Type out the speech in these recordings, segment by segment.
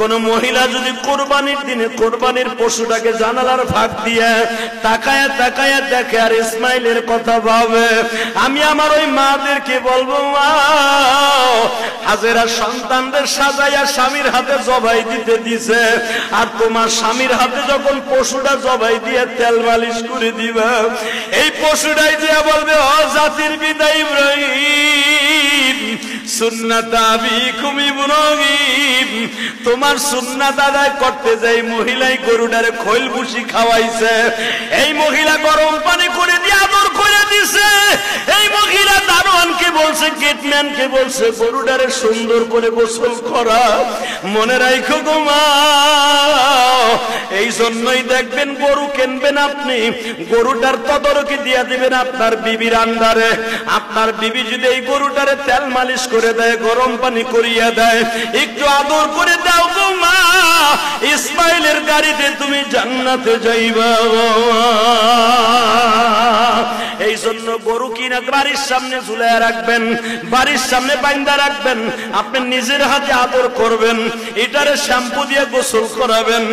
কোন মহিলা যদি কোরবানির দিনে কোরবানির পশুটাকে জানালার ফাঁক দিয়ে তাকায়া তাকায়া দেখে আর ইসমাইলের কথা ভাবে, আমি আমার ওই মাদেরকে বলবো, মা হাজেরা সন্তানদের সাজাইয়া স্বামীর হাতে জবাই দিতে দিছে, আর তোমার স্বামীর হাতে যখন পশুটা জবাই দিয়ে তেল মালিশ করে দিবা, এই পশুটাই দিয়া বলবে, ও জাতির পিতা ইব্রাহিম, সুন্নাত আবিকুম ইব্রাহিম, তোমার সুন্নাত আদায় করতে যাই মহিলাই গরুটারে খৈল ভুসি খাওয়াইছে, এই মহিলা গরম পানি করে দিয়ে আদর করে দিছে, এই মহিলা দারোয়ানকে বলছে, গেটম্যানকে বলছে গরুটারে সুন্দর করে গোসল করা। মনে রাখো গো মা, এই জন্যই দেখবেন গরু কিনবেন আপনি, গরুটার তদারকি দিয়ে দিবেন আপনার বিবির আন্ডারে। আপনার বিবি যদি এই গরুটারে তেল মালিশ করে দেয়, গরম পানি করিয়া দেয়, একটু আদর করে দাও গো মা, ইসমাইলের গাড়িতে তুমি জান্নাতে যাইবা। এই জন্য গরু কিনা বাড়ির সামনে ঝুলাইয়া রাখবেন, বাড়ির সামনে বাইন্দা রাখবেন, আপনি নিজের হাতে আদর করবেন, এটারে শ্যাম্পু দিয়ে গোসল করাবেন,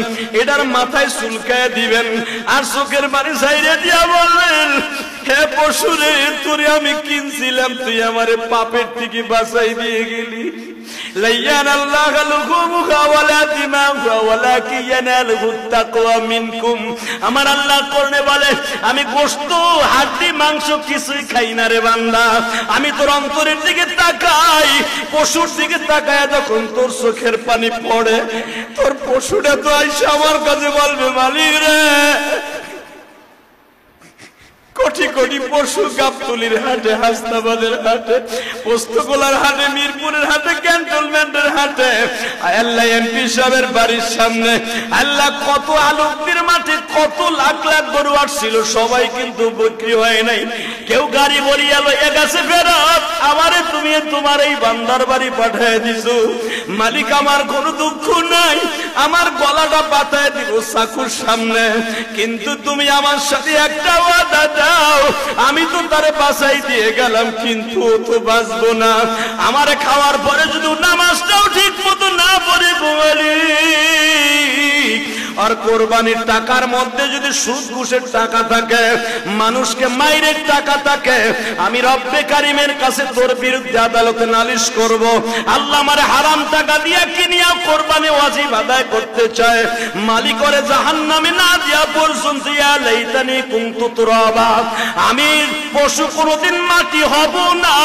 এটার মাথায় চুলকায় দিবেন, আর চোখের বাড়ি ছাইড়ে দিয়া বলবেন, হে পশুরে, তোরে আমি কিনছিলাম, তুই আমারে পাপের থেকে বাঁচাই দিয়ে গেলি। আমার আল্লাহ কোরআনে বলে, আমি গোশত হাড্ডি মাংস কিছুই খাই না রে বান্দা, আমি তোর অন্তরের দিকে তাকাই, পশুর দিকে তাকায় যখন তোর চোখের পানি পড়ে, তোর পশুটা তো আইসা আমার কাছে বলবে, মালিক রে, কোটি কোটি পশু গাবতলির হাটে, হাসনাবাদের হাটে, পোস্তগোলার হাটে, মিরপুরের হাটে, ক্যান্টনমেন্টের হাটে, আল্লাহ এমপি সাহেবের বাড়ির সামনে, আল্লাহ কত আলোকদের মাঠে কত লাখ লাখ গরু আসছিল, সবাই কিন্তু বিক্রি হয় নাই। কেউ গাড়ি বলিয়া লইয়া গেছে ফেরত, আমারে তুমি তোমার এই বান্দার বাড়ি পাঠিয়ে দিছো, মালিক আমার কোনো দুঃখ নাই, আমার গলাটা পাতায় দিব চাকুর সামনে, কিন্তু তুমি আমার সাথে একটা ওয়াদা দাও, আমি তো তারে বাঁচাই দিয়ে গেলাম, কিন্তু ও তো বাঁচবো না, আমারে খাওয়ার পরে যদি নামাজটাও ঠিক মতো না পড়ে ঘুমালি, আর কোরবানির টাকার মধ্যে যদি সুদ ঘুষের টাকা থাকে, মানুষকে মাইরের টাকা থাকে, আমি রব্বে কারিমের কাছে তোর বিরুদ্ধে আদালতে নালিশ করব। আল্লাহ আমারে হারাম টাকা দিয়া কিনিয়া কোরবানি ওয়াজিব আদায় করতে চায়, মালিকরে জাহান্নামে না দিয়া পর্যন্ত ইয়া লাইতানি কুনতু তুরাবা, আমি পশু কোনোদিন মাটি হব না।